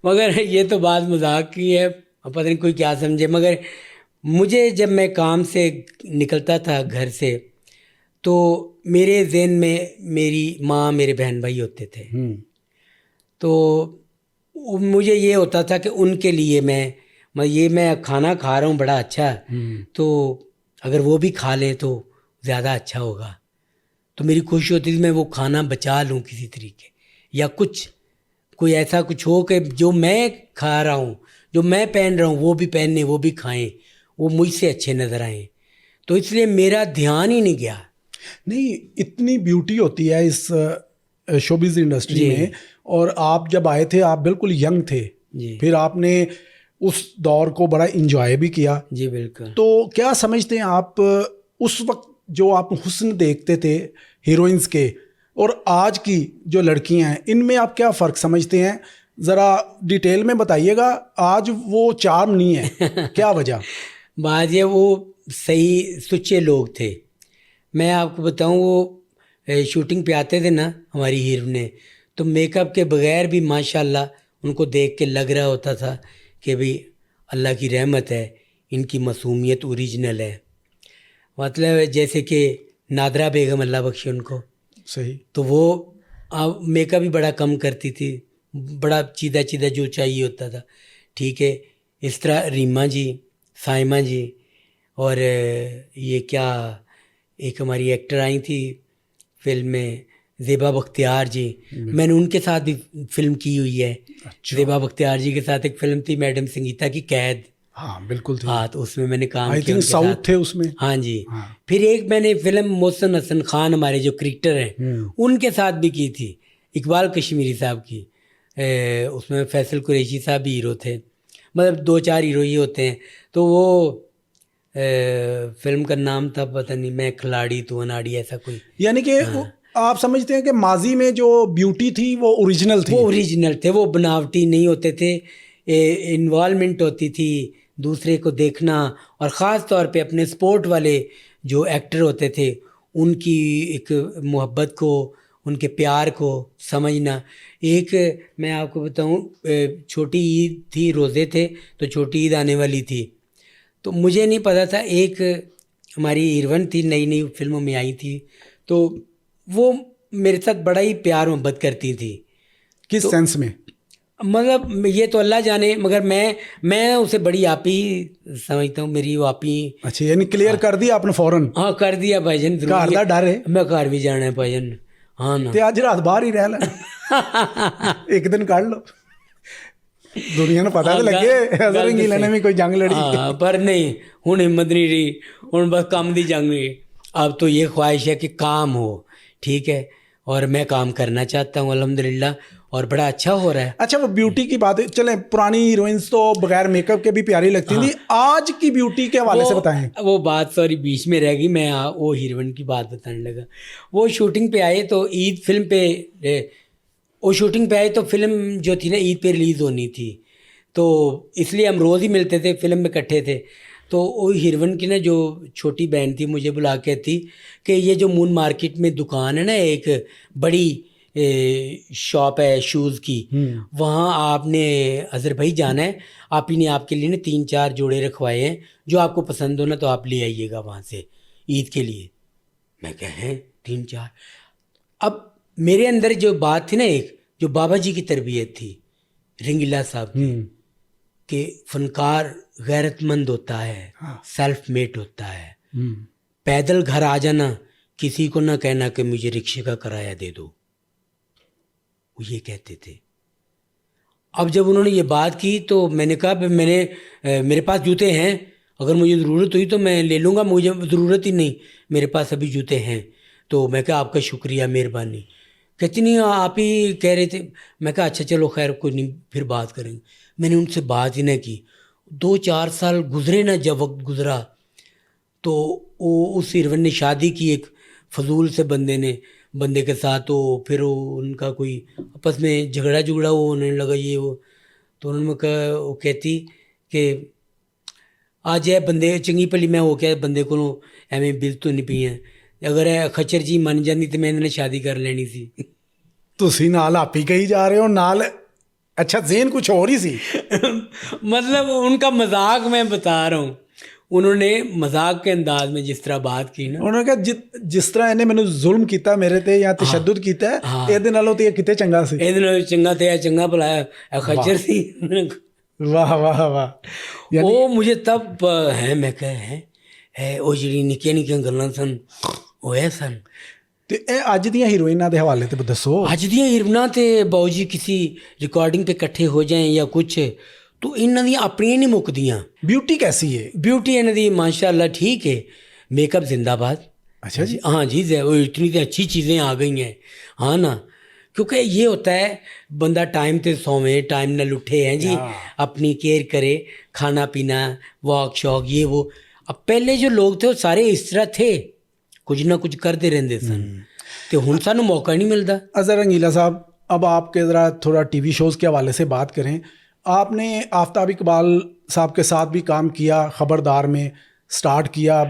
मगर ये तो बात मजाक की है, पता नहीं कोई क्या समझे, मगर मुझे जब मैं काम से निकलता था घर से तो मेरे ज़हन में मेरी माँ मेरे बहन भाई होते थे। तो मुझे ये होता था कि उनके लिए मैं खाना खा रहा हूँ बड़ा अच्छा, तो अगर वो भी खा ले तो ज़्यादा अच्छा होगा। तो मेरी खुशी होती थी मैं वो खाना बचा लूँ किसी तरीके, या कोई ऐसा कुछ हो कि जो मैं खा रहा हूँ, जो मैं पहन रहा हूँ, वो भी पहने, वो भी खाएं, वो मुझसे अच्छे नज़र आएँ। तो इसलिए मेरा ध्यान ही नहीं गया। नहीं, इतनी ब्यूटी होती है इस शोबिज़ इंडस्ट्री में, और आप जब आए थे आप बिल्कुल यंग थे जी। फिर आपने उस दौर को बड़ा इंजॉय भी किया। जी बिल्कुल। तो क्या समझते हैं आप, उस वक्त जो आप हुस्न देखते थे हीरोइंस के और आज की जो लड़कियां हैं, इनमें आप क्या फ़र्क समझते हैं? ज़रा डिटेल में बताइएगा। आज वो चार्म नहीं है, क्या वजह? बात ये, वो सही सुच्चे लोग थे। मैं आपको बताऊं, वो शूटिंग पे आते थे ना हमारी हीरो ने, तो मेकअप के बगैर भी माशाल्लाह उनको देख के लग रहा होता था कि भाई अल्लाह की रहमत है, इनकी मासूमियत ओरिजिनल है। मतलब जैसे कि नादरा बेगम, अल्लाह बख्शे उनको, सही। तो वो मेकअप भी बड़ा कम करती थी, बड़ा सीधा सीधा जो चाहिए होता था, ठीक है। इस तरह रीमा जी, साइमा जी, और ये क्या एक हमारी एक्टर आई थी फिल्म में, ज़ेबा बख्तियार जी, मैंने उनके साथ भी फिल्म की हुई है। अच्छा। ज़ेबा बख्तियार जी के साथ एक फिल्म थी मैडम संगीता की, कैद। हाँ बिल्कुल थी। हाँ, तो उसमें मैंने काम आई किया थिंक उनके साउथ साथ। थे उसमें। हाँ जी। हाँ। फिर एक मैंने फिल्म मोहसिन हसन खान, हमारे जो क्रिकेटर हैं, उनके साथ भी की थी, इकबाल कश्मीरी साहब की। उसमें फैसल कुरैशी साहब भी हीरो थे। मतलब 2-4 हीरो ही होते हैं। तो वो फिल्म का नाम था पता नहीं, मैं खिलाड़ी तू अनाड़ी, ऐसा कोई। यानी कि आप समझते हैं कि माजी में जो ब्यूटी थी वो ओरिजिनल थी? वो ओरिजिनल थे, वो बनावटी नहीं होते थे। इन्वॉल्वमेंट होती थी, दूसरे को देखना, और ख़ास तौर पे अपने स्पोर्ट वाले जो एक्टर होते थे उनकी एक मोहब्बत को, उनके प्यार को समझना। एक मैं आपको बताऊं, छोटी ईद थी, रोज़े थे, तो छोटी ईद आने वाली थी, तो मुझे नहीं पता था, एक हमारी हीरोइन थी, नई नई फिल्मों में आई थी, तो वो मेरे साथ बड़ा ही प्यार मोहब्बत करती थी। किस सेंस में? मतलब ये तो अल्लाह जाने, मगर मैं उसे बड़ी आपी समझता हूँ, मेरी वो आपी। अच्छा, यानी क्लियर कर दिया आपने फौरन? हाँ कर दिया भाईजान, घर दा डर है? मैं घर भी जाना है भाईजान। हाँ ना, ते आज रात बाहर ही रह लेना एक दिन काट लो, दुनिया ने पता तो लगे अजहर रंगीला ने भी कोई जंग लड़ी। हाँ, पर नहीं, हुण हिम्मत नहीं रही, हुण बस काम दी जंग रही। अब तो ये ख्वाहिश है कि काम हो, ठीक है, और मैं काम करना चाहता हूँ अल्हम्दुलिल्लाह। और बड़ा अच्छा हो रहा है। अच्छा, वो ब्यूटी की बात है, चलें पुरानी हीरोइंस तो बगैर मेकअप के भी प्यारी लगती थी, आज की ब्यूटी के हवाले से बताएं। वो बात सॉरी बीच में रह गई, मैं वो हीरोइन की बात बताने लगा। वो शूटिंग पे आए तो ईद फिल्म पे वो शूटिंग पे आए तो फिल्म जो थी ना ईद पे रिलीज़ होनी थी, तो इसलिए हम रोज़ ही मिलते थे, फिल्म में इकट्ठे थे। तो वो हीरोइन की ना जो छोटी बहन थी मुझे बुला के कहती कि ये जो मून मार्केट में दुकान है ना, एक बड़ी शॉप है शूज़ की, वहाँ आपने अज़हर भाई जाना है, आप ही ने आपके लिए ना 3-4 जोड़े रखवाए हैं, जो आपको पसंद हो ना तो आप ले आइएगा वहाँ से ईद के लिए। मैं कह हैं 3-4। अब मेरे अंदर जो बात थी ना, एक जो बाबा जी की तरबियत थी रंगीला साहब की, कि फनकार गैरतमंद होता है, सेल्फ मेड होता है, पैदल घर आ जाना, किसी को ना कहना कि मुझे रिक्शे का किराया दे दो, वो ये कहते थे। अब जब उन्होंने ये बात की तो मैंने कहा मेरे पास जूते हैं, अगर मुझे ज़रूरत हुई तो मैं ले लूँगा, मुझे ज़रूरत ही नहीं, मेरे पास अभी जूते हैं। तो मैं कहा आपका शुक्रिया, मेहरबानी। कहती नहीं आप ही कह रहे थे। मैं कहा अच्छा चलो खैर कोई नहीं, फिर बात करेंगे। मैंने उनसे बात ही ना की। 2-4 साल गुजरे ना, जब वक्त गुजरा तो वो उस हीरोइन ने शादी की एक फजूल से बंदे के साथ, तो फिर वो उनका कोई आपस में झगड़ा वो होने लगा ये वो। तो उन्होंने कहा, वो कहती कि आज है बंदे चंगी भली मैं हो क्या बंदे को एवं बिल तो नहीं पी है, अगर खच्चर जी मन जाती तो मैं इन्होंने शादी कर लेनी सी। ਤੁਸੀਂ ਨਾਲ ਆਪੀ ਕਹੀ ਜਾ ਰਹੇ ਹੋ ਨਾਲ, अच्छा ज़ेन कुछ और ही सी। मतलब उनका मजाक मैं बता रहा हूँ, उन्होंने मजाक के अंदाज में जिस तरह बात की ना, उन्होंने कहा जिस तरह इन्हें मैंने जुल्म किया मेरे ते या तशद्दुद किया है, ਇਹਦੇ ਨਾਲੋਂ ਤੇ ਇਹ ਕਿਤੇ ਚੰਗਾ ਸੀ। ਇਹਦੇ ਨਾਲ ਚੰਗਾ ਤੇ ਇਹ ਚੰਗਾ ਭਲਾ खच्चर सी। वाह वाह वाह। ਉਹ मुझे तब है मैं कह है ਉਹ ਜਿਹੜੀ ਨਿੱਕੀਆਂ ਨਿੱਕੀਆਂ ਗੱਲਾਂ ਸਨ ਉਹ ਇਹ ਸਨ। ਤੇ ਇਹ ਅੱਜ ਦੀਆਂ ਹੀਰੋਇਨਾਂ ਦੇ ਹਵਾਲੇ ਤੇ ਦੱਸੋ। ਅੱਜ ਦੀਆਂ ਹੀਰੋਇਨਾਂ ਤੇ ਬਾਊ ਜੀ ਕਿਸੇ ਰਿਕਾर्डिंग पे ਇਕੱਠੇ ਹੋ ਜਾएं ਜਾਂ ਕੁਛ, तो ਇਹਨਾਂ ਦੀਆਂ ਆਪਣੀਆਂ ਨਹੀਂ ਮੁੱਕਦੀਆਂ। ब्यूटी कैसी है? ब्यूटी ਇਹਨਾਂ ਦੀ माशाल्लाह ठीक है, मेकअप जिंदाबाद। अच्छा जी। हाँ जी, वो इतनी अच्छी चीज़ें आ गई हैं, हाँ ना, क्योंकि ये होता है बंदा टाइम पे सोवे, टाइम न उठे हैं जी, अपनी केयर करे, खाना पीना, वॉक शॉक ये वो। अब पहले जो लोग थे वो सारे इस तरह थे, कुछ ना कुछ करते रहते सन, तो हुण सानू मौका नहीं मिलता। अज़हर रंगीला साहब, अब आपके ज़रा थोड़ा टीवी शोज़ के हवाले से बात करें। आपने आफ्ताब इकबाल साहब के साथ भी काम किया, ख़बरदार में स्टार्ट किया,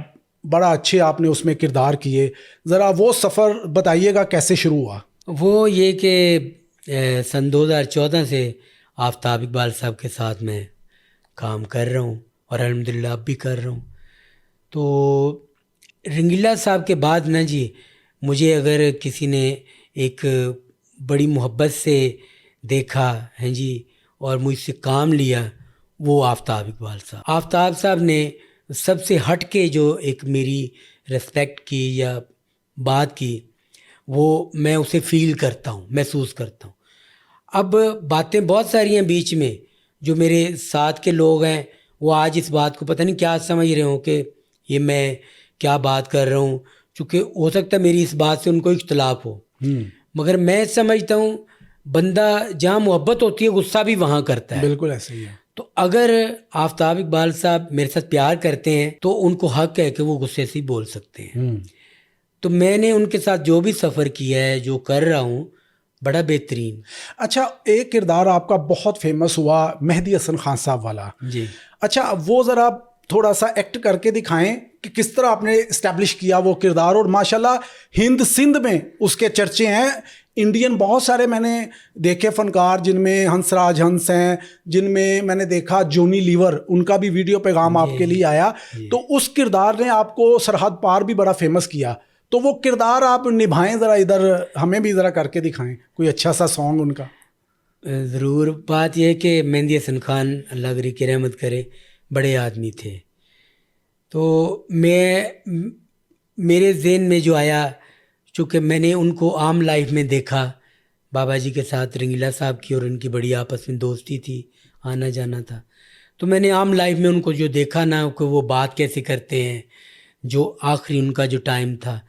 बड़ा अच्छे आपने उसमें किरदार किए, ज़रा वो सफ़र बताइएगा कैसे शुरू हुआ? वो ये कि सन 2014 से आफ्ताब इकबाल साहब के साथ मैं काम कर रहा हूँ और अल्हम्दुलिल्लाह अब भी कर रहा हूँ। तो रंगीला साहब के बाद ना जी, मुझे अगर किसी ने एक बड़ी मोहब्बत से देखा है जी और मुझसे काम लिया, वो आफ्ताब इकबाल साहब। आफ्ताब साहब ने सबसे हट के जो एक मेरी रिस्पेक्ट की या बात की, वो मैं उसे फील करता हूँ, महसूस करता हूँ। अब बातें बहुत सारी हैं बीच में, जो मेरे साथ के लोग हैं वो आज इस बात को पता नहीं क्या समझ रहे हो कि ये मैं क्या बात कर रहा हूँ, चूँकि हो सकता है मेरी इस बात से उनको इख्तलाफ हो, मगर मैं समझता हूँ बंदा जहाँ मोहब्बत होती है गुस्सा भी वहाँ करता है। बिल्कुल ऐसे ही है। तो अगर आफ्ताब इकबाल साहब मेरे साथ प्यार करते हैं तो उनको हक है कि वो गुस्से से ही बोल सकते हैं। तो मैंने उनके साथ जो भी सफ़र किया है, जो कर रहा हूँ, बड़ा बेहतरीन। अच्छा, एक किरदार आपका बहुत फेमस हुआ, मेहदी हसन खान साहब वाला जी। अच्छा, वो ज़रा थोड़ा सा एक्ट करके दिखाएं कि किस तरह आपने इस्टेब्लिश किया वो किरदार, और माशाल्लाह हिंद सिंध में उसके चर्चे हैं। इंडियन बहुत सारे मैंने देखे फ़नकार, जिनमें हंसराज हंस हैं, जिनमें मैंने देखा जॉनी लीवर, उनका भी वीडियो पैगाम आपके लिए आया। तो उस किरदार ने आपको सरहद पार भी बड़ा फेमस किया, तो वो किरदार आप निभाएं ज़रा, इधर हमें भी ज़रा करके दिखाएं कोई अच्छा सा सॉन्ग उनका। ज़रूर। बात यह है कि मेहदी हसन खान अल्लाह गरी की रहमत करे, बड़े आदमी थे। तो मेरे ज़हन में जो आया, चूँकि मैंने उनको आम लाइफ में देखा, बाबा जी के साथ रंगीला साहब की और उनकी बड़ी आपस में दोस्ती थी, आना जाना था, तो मैंने आम लाइफ में उनको जो देखा ना कि वो बात कैसे करते हैं, जो आखिरी उनका जो टाइम था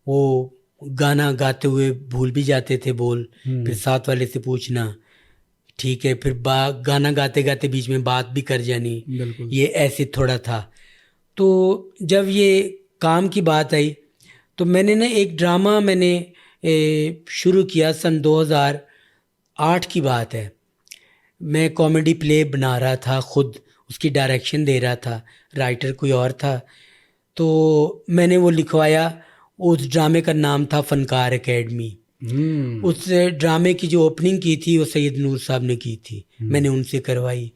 वो गाना गाते हुए भूल भी जाते थे बोल, फिर साथ वाले से पूछना, ठीक है, फिर गाना गाते गाते बीच में बात भी कर जानी, बिल्कुल। ये ऐसे थोड़ा था। तो जब ये काम की बात आई तो मैंने ना एक ड्रामा मैंने शुरू किया, सन 2008 की बात है। मैं कॉमेडी प्ले बना रहा था खुद, उसकी डायरेक्शन दे रहा था, राइटर कोई और था। तो मैंने वो लिखवाया, उस ड्रामे का नाम था फनकार एकेडमी। उस ड्रामे की जो ओपनिंग की थी वो सैयद नूर साहब ने की थी, मैंने उनसे करवाई।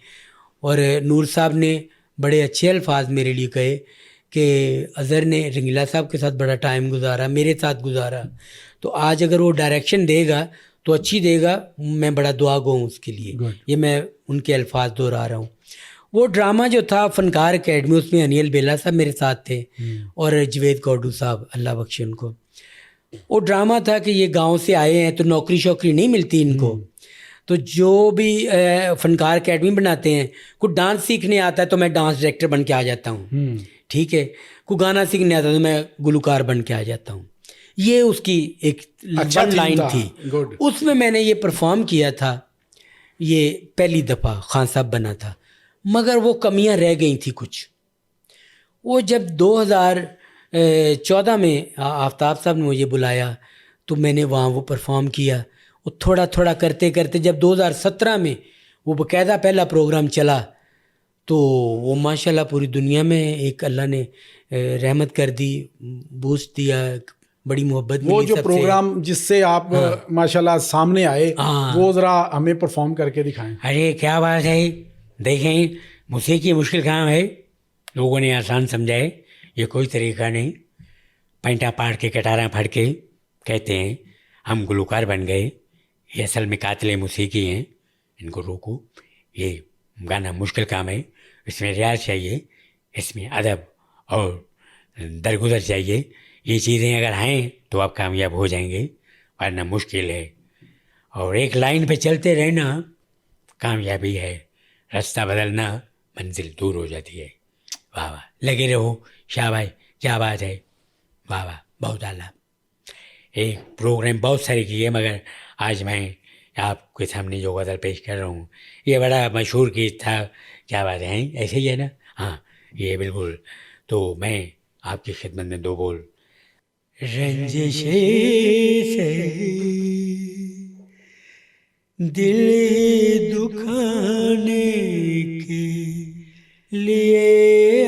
और नूर साहब ने बड़े अच्छे अल्फाज मेरे लिए कहे कि अज़हर ने रंगीला साहब के साथ बड़ा टाइम गुजारा, मेरे साथ गुजारा, तो आज अगर वो डायरेक्शन देगा तो अच्छी देगा, मैं बड़ा दुआ गो हूँ उसके लिए। ये मैं उनके अल्फाज दोहरा रहा हूँ। वो ड्रामा जो था फनकार एकेडमी, उसमें अनिल बेला साहब मेरे साथ थे और जवेद कौडू साहब, अल्लाह बख्शे उनको। वो ड्रामा था कि ये गांव से आए हैं तो नौकरी शौकरी नहीं मिलती इनको, तो जो भी फनकार एकेडमी बनाते हैं, कुछ डांस सीखने आता है तो मैं डांस डायरेक्टर बन के आ जाता हूँ, ठीक है, कोई गाना सीखने आता है तो मैं गुलकार बन के आ जाता हूँ। ये उसकी एक वन लाइन थी। उसमें मैंने ये परफॉर्म किया था, ये पहली दफ़ा खान साहब बना था, मगर वो कमियां रह गई थी कुछ। वो जब 2014 में आफ्ताब साहब ने मुझे बुलाया तो मैंने वहाँ वो परफॉर्म किया। वो थोड़ा थोड़ा करते करते जब 2017 में वो बाकायदा पहला प्रोग्राम चला तो वो माशाल्लाह पूरी दुनिया में एक अल्लाह ने रहमत कर दी, बूस्ट दिया, बड़ी मोहब्बत मिली। वो जो प्रोग्राम जिससे आप माशाल्लाह सामने आए, वो ज़रा हमें परफॉर्म करके दिखाएं। अरे क्या बात है, देखें, मूसीकी मुश्किल काम है, लोगों ने आसान समझाए, ये कोई तरीका नहीं। पैंटा पाड़ के कटारा फाड़ के कहते हैं हम गुलकार बन गए, ये असल में कातिल मूसीकी हैं, इनको रोको, ये गाना मुश्किल काम है, इसमें रियाज चाहिए, इसमें अदब और दरगुजर चाहिए। ये चीज़ें अगर हैं तो आप कामयाब हो जाएंगे, वरना मुश्किल है। और एक लाइन पे चलते रहना कामयाबी है, रास्ता बदलना मंजिल दूर हो जाती है। वाह वाह, लगे रहो, शाबाश, क्या बात है, वाह वाह, बहुत आला। एक प्रोग्राम बहुत सारे किए, मगर आज मैं आपके सामने जो गज़ल पेश कर रहा हूँ ये बड़ा मशहूर गीत था। क्या बात है, ऐसे ही है ना? हाँ, ये बिल्कुल। तो मैं आपकी खिदमत में दो बोल। रंजिशे से दिल दुखाने के लिए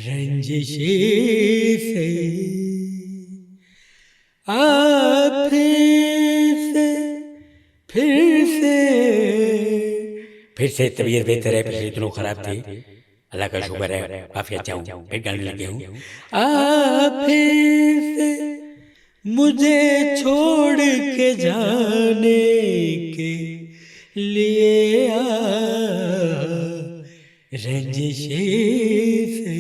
रंजिशे से फिर से तबीयत बेहतर है, पिछले दिनों खराब थी, अल्लाह का शुक्र है काफ़ी अच्छा हूँ, फिर गाने लगे हूँ। फिर से मुझे छोड़ के जाने के लिए रंजिशे से।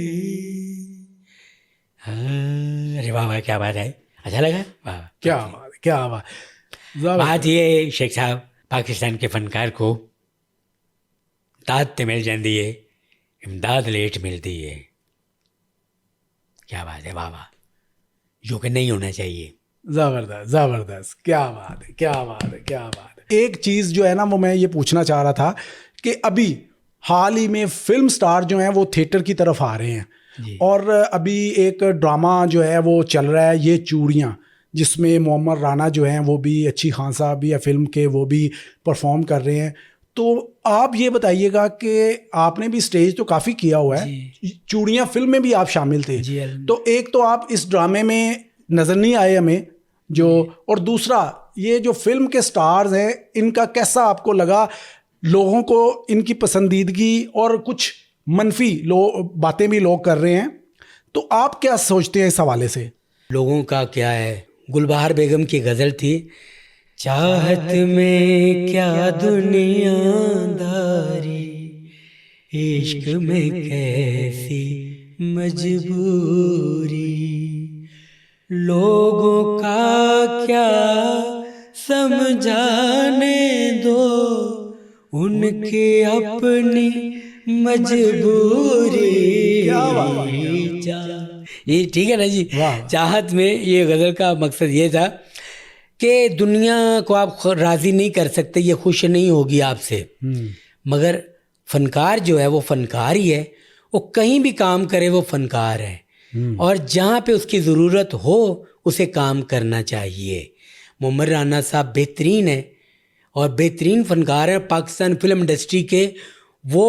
हाँ, अरे वाह वाह, क्या बात है, अच्छा लगा, वाह, क्या बात, क्या बात। बात ये शेख साहब, पाकिस्तान के फनकार को दाद ते मिल जाती है, इमदाद लेट मिलती है। क्या बात है, वाह वाह, जो कि नहीं होना चाहिए। ज़बरदस्त ज़बरदस्त, क्या बात है, क्या बात है, क्या बात है। एक चीज़ जो है ना, वो मैं ये पूछना चाह रहा था कि अभी हाल ही में फिल्म स्टार जो हैं वो थिएटर की तरफ आ रहे हैं, और अभी एक ड्रामा जो है वो चल रहा है, ये चूड़ियाँ, जिसमें मोहम्मद राना जो हैं वो भी, अच्छी खान साहब भी या फिल्म के, वो भी परफॉर्म कर रहे हैं। तो आप ये बताइएगा कि आपने भी स्टेज तो काफ़ी किया हुआ है, चूड़ियाँ फिल्म में भी आप शामिल थे, तो एक तो आप इस ड्रामे में नज़र नहीं आए हमें जो, और दूसरा ये जो फिल्म के स्टार्स हैं इनका कैसा आपको लगा, लोगों को इनकी पसंदीदगी और कुछ मनफी बातें भी लोग कर रहे हैं, तो आप क्या सोचते हैं इस हवाले से? लोगों का क्या है, गुलबहार बेगम की गज़ल थी, चाहत में क्या दुनियादारी, इश्क में कैसी मजबूरी, लोगों का क्या समझाने दो, उनकी अपनी मजबूरी, ये ठीक है ना जी। वाह। चाहत में ये गज़ल का मकसद ये था कि दुनिया को आप राज़ी नहीं कर सकते, ये खुश नहीं होगी आपसे, मगर फनकार जो है वो फनकार ही है, वो कहीं भी काम करे वो फनकार है, और जहाँ पे उसकी ज़रूरत हो उसे काम करना चाहिए। मोहम्मद राना साहब बेहतरीन है और बेहतरीन फनकार हैं पाकिस्तान फिल्म इंडस्ट्री के। वो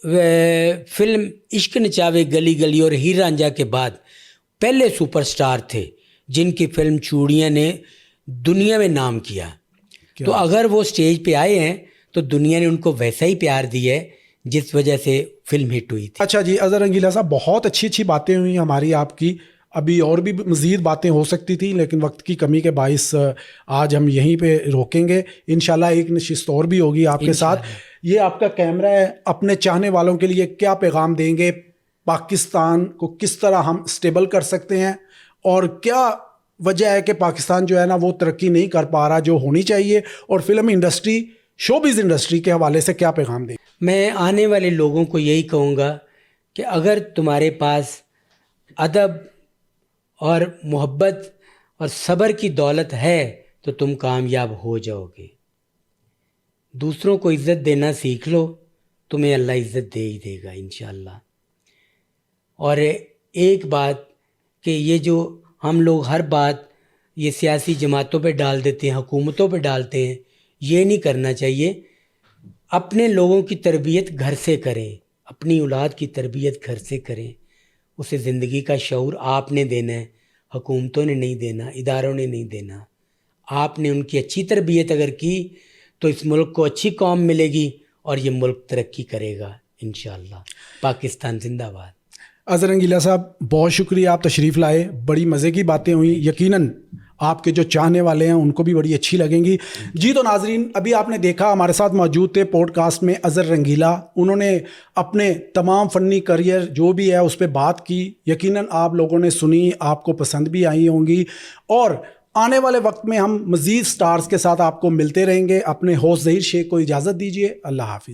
फिल्म इश्क नचावे गली गली और हीर रांझा के बाद पहले सुपरस्टार थे जिनकी फिल्म चूड़ियाँ ने दुनिया में नाम किया। तो अगर वो स्टेज पे आए हैं तो दुनिया ने उनको वैसा ही प्यार दिया है जिस वजह से फिल्म हिट हुई थी। अच्छा जी, अज़हर रंगीला साहब, बहुत अच्छी अच्छी बातें हुई हमारी आपकी। अभी और भी मज़ीद बातें हो सकती थी लेकिन वक्त की कमी के बाइस आज हम यहीं पे रोकेंगे। इंशाल्लाह एक नशिस्त और भी होगी आपके साथ। ये आपका कैमरा है, अपने चाहने वालों के लिए क्या पैगाम देंगे? पाकिस्तान को किस तरह हम स्टेबल कर सकते हैं और क्या वजह है कि पाकिस्तान जो है ना वो तरक्की नहीं कर पा रहा जो होनी चाहिए, और फिल्म इंडस्ट्री, शोबिज़ इंडस्ट्री के हवाले से क्या पैगाम दें? मैं आने वाले लोगों को यही कहूँगा कि अगर तुम्हारे पास अदब और मोहब्बत और सब्र की दौलत है तो तुम कामयाब हो जाओगे। दूसरों को इज़्ज़त देना सीख लो, तुम्हें अल्लाह इज़्ज़त दे ही देगा इंशाअल्लाह। और एक बात कि ये जो हम लोग हर बात ये सियासी जमातों पे डाल देते हैं, हुकूमतों पे डालते हैं, ये नहीं करना चाहिए। अपने लोगों की तरबियत घर से करें, अपनी औलाद की तरबियत घर से करें। उसे ज़िंदगी का शऊर आपने देना है, हुकूमतों ने नहीं देना, इदारों ने नहीं देना। आपने उनकी अच्छी तरबियत अगर की तो इस मुल्क को अच्छी कौम मिलेगी और ये मुल्क तरक्की करेगा इंशाअल्लाह। पाकिस्तान जिंदाबाद। अज़हर रंगीला साहब, बहुत शुक्रिया, आप तशरीफ़ लाए। बड़ी मज़े की बातें हुई, यकीनन आपके जो चाहने वाले हैं उनको भी बड़ी अच्छी लगेंगी। जी तो नाजरीन, अभी आपने देखा हमारे साथ मौजूद थे पॉडकास्ट में अज़हर रंगीला। उन्होंने अपने तमाम फ़नी करियर जो भी है उस पर बात की। यकीनन आप लोगों ने सुनी, आपको पसंद भी आई होंगी, और आने वाले वक्त में हम मज़ीद स्टार्स के साथ आपको मिलते रहेंगे। अपने होस्ट ज़हीर शेख को इजाज़त दीजिए। अल्लाह हाफ़िज़।